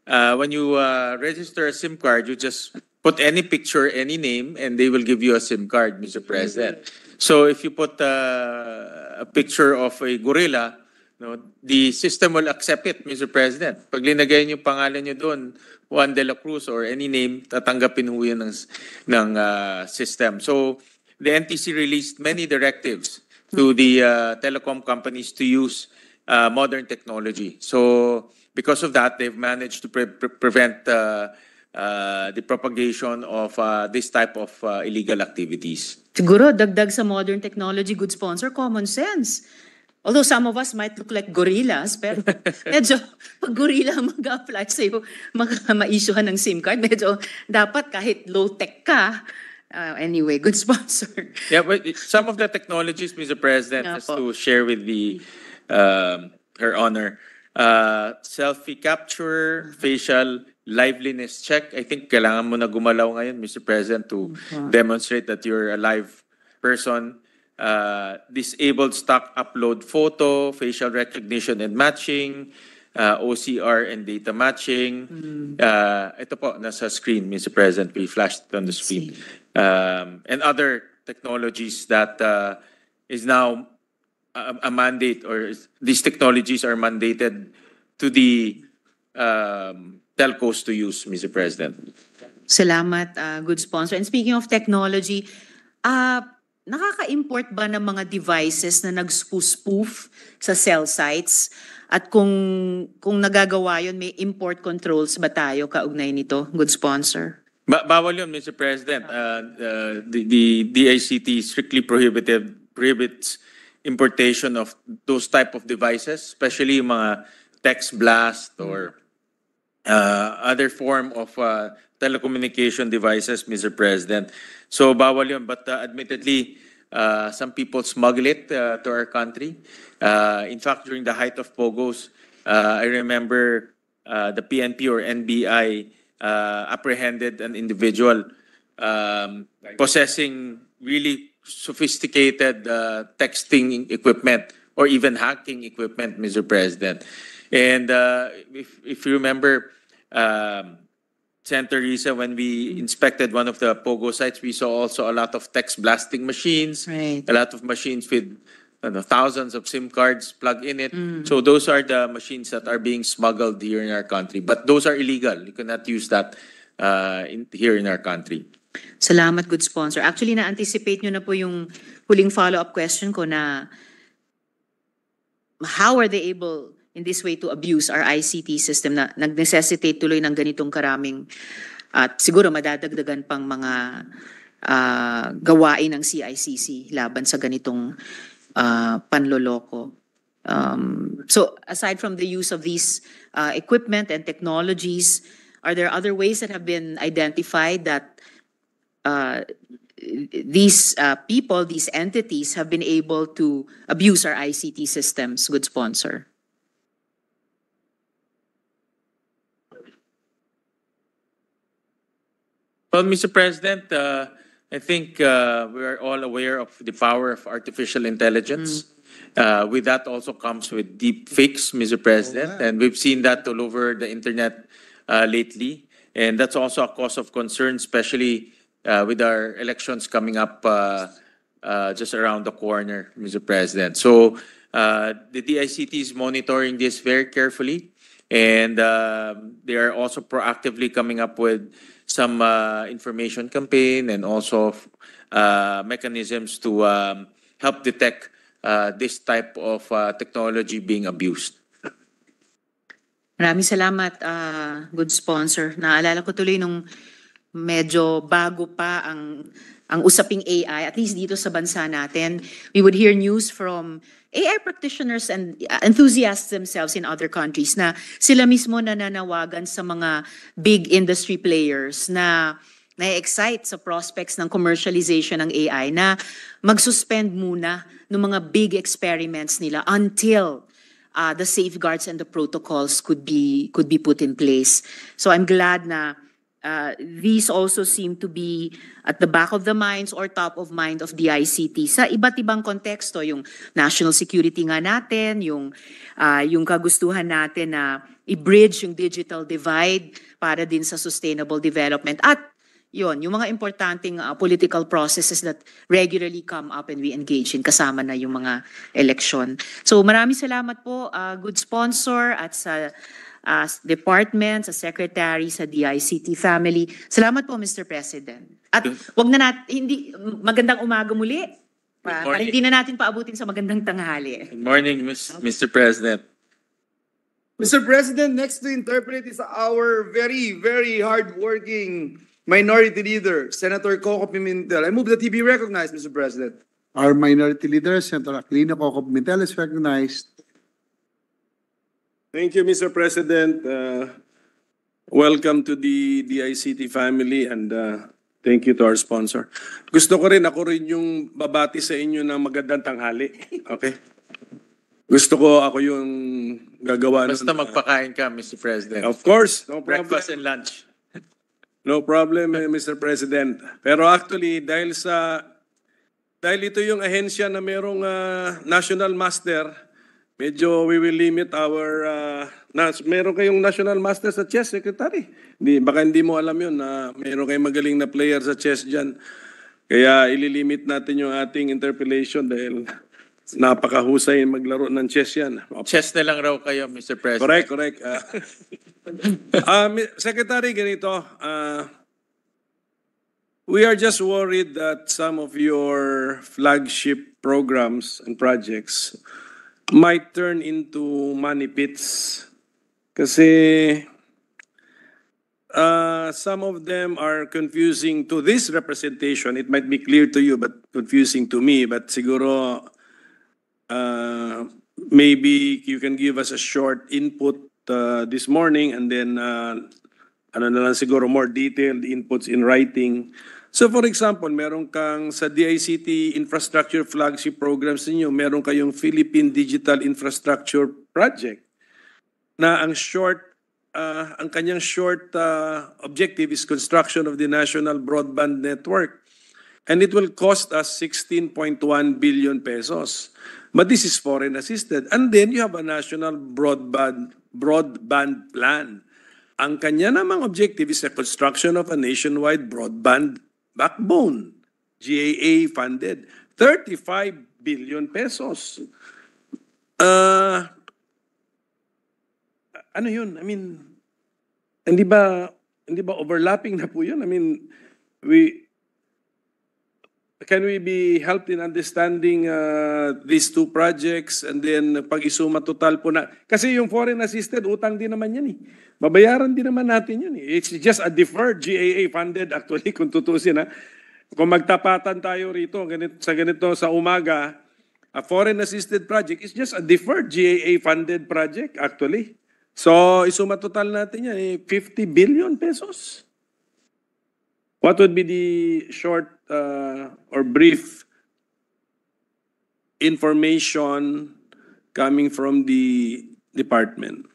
when you register a SIM card, you just put any picture, any name, and they will give you a SIM card, Mr. President. So if you put a picture of a gorilla, no, the system will accept it, Mr. President. Pag linagay niyo pangalan niyo doon, Juan de la Cruz or any name, tatanggapin ho yun ng system. So the NTC released many directives to the telecom companies to use modern technology. So because of that, they've managed to prevent the propagation of this type of illegal activities. Siguro, dagdag sa modern technology, good sponsor, common sense. Although some of us might look like gorillas, pero medyo pag gorilla mag-apply sa'yo, ma-issuehan ng SIM card, medyo dapat kahit low-tech ka. Anyway, good sponsor. Yeah, but some of the technologies, Mr. President, Yeah, has to share with the Her Honor. Selfie capture, facial liveliness check. I think kailangan mo na gumalaw ngayon, Mr. President, to demonstrate that you're a live person. Disabled stock upload photo, facial recognition and matching, OCR and data matching. Ito po, nasa screen, Mr. President. We flashed it on the screen. And other technologies that is now a mandate, or these technologies are mandated to the telcos to use, Mr. President. Salamat, good sponsor. And speaking of technology, nakaka-import ba ng mga devices na nag-spoof sa cell sites? At kung nagagawa yun, may import controls ba tayo kaugnay nito, good sponsor? Bawal yun, Mr. President. The DICT strictly prohibits importation of those type of devices, especially yung mga text blast or other form of telecommunication devices, Mr. President. So bawal yun, but admittedly, some people smuggle it to our country. In fact, during the height of POGOs, I remember the PNP or NBI apprehended an individual possessing really sophisticated texting equipment or even hacking equipment, Mr. President. And if you remember, Senator Risa, when we inspected one of the POGO sites, we saw also a lot of text blasting machines, Right. a lot of machines with thousands of SIM cards plugged in it. So those are the machines that are being smuggled here in our country. But those are illegal. You cannot use that here in our country. Salamat, good sponsor. Actually, na-anticipate nyo na po yung huling follow-up question ko na how are they able in this way to abuse our ICT system na nag-necessitate tuloy ng ganitong karaming at siguro madadagdagan pang mga gawain ng CICC laban sa ganitong panloloko. So aside from the use of these equipment and technologies, are there other ways that have been identified that these people, these entities have been able to abuse our ICT systems, good sponsor? Well, Mr. President, I think we are all aware of the power of artificial intelligence. With that also comes with deep fakes, Mr. President, and we've seen that all over the internet lately. And that's also a cause of concern, especially with our elections coming up just around the corner, Mr. President. So the DICT is monitoring this very carefully, and they are also proactively coming up with some information campaign and also mechanisms to help detect this type of technology being abused. Maraming salamat, good sponsor. Naalala ko tuloy nung medyo bago pa ang usaping AI, at least dito sa bansa natin, we would hear news from AI practitioners and enthusiasts themselves in other countries na sila mismo nananawagan sa mga big industry players na na-excite sa prospects ng commercialization ng AI na mag-suspend muna ng mga big experiments nila until the safeguards and the protocols could be put in place. So I'm glad na these also seem to be at the back of the minds or top of mind of the ICT sa iba't ibang konteksto, yung national security nga natin, yung kagustuhan natin na i-bridge yung digital divide para din sa sustainable development at yung mga importanteng political processes that regularly come up and we engage in, kasama na yung mga eleksyon. So maraming salamat po, good sponsor, at sa department, sa secretary, sa DICT family. Salamat po, Mr. President. At wag na hindi, magandang umaga muli. Para hindi na natin paabutin sa magandang tanghali. Good morning, Mr. President. Mr. President, next to interpret is our very, very hardworking Minority Leader, Senator Coco Pimentel. I move that he be recognized, Mr. President. Our Minority Leader, Senator Aquilino Coco Pimentel, is recognized. Thank you, Mr. President. Welcome to the DICT family and thank you to our sponsor. Gusto ko rin, ako rin yung babati sa inyo ng magandang tanghali. Okay? Gusto ko ako yung gagawa. Basta magpakain ka, Mr. President. Of course. No problem. Breakfast and lunch. No problem, Mr. President. Pero actually, dahil ito yung ahensya na merong national master, medyo we will limit our meron kayong national master sa chess, Secretary. Baka hindi mo alam yun na meron kayong magaling na player sa chess dyan. Kaya ililimit natin yung ating interpellation dahil napakahusay maglaro ng chess yan. Chess na lang raw kayo, Mr. President. Correct. Secretary, ganito. We are just worried that some of your flagship programs and projects might turn into money pits. Kasi some of them are confusing to this representation. It might be clear to you, but confusing to me. But siguro, maybe you can give us a short input this morning and then ano na lang siguro more detailed inputs in writing. So for example, meron kang sa DICT infrastructure flagship programs ninyo, meron kayong Philippine Digital Infrastructure Project na ang kanyang short objective is construction of the national broadband network. And it will cost us 16.1 billion pesos. But this is foreign assisted. And then you have a national broadband plan. Ang kanya namang objective is the construction of a nationwide broadband backbone, GAA funded, 35 billion pesos. Ano yun? I mean, hindi ba overlapping na po yun? I mean, can we be helped in understanding these two projects and then pag-isuma total po na? Kasi yung foreign assisted, utang din naman yan eh. Babayaran din naman natin yun eh. It's just a deferred GAA funded actually kung tutusin ha. Kung magtapatan tayo rito ganito sa umaga, a foreign assisted project is just a deferred GAA funded project actually. So isuma total natin yan eh, 50 billion pesos. What would be the short or brief information coming from the department?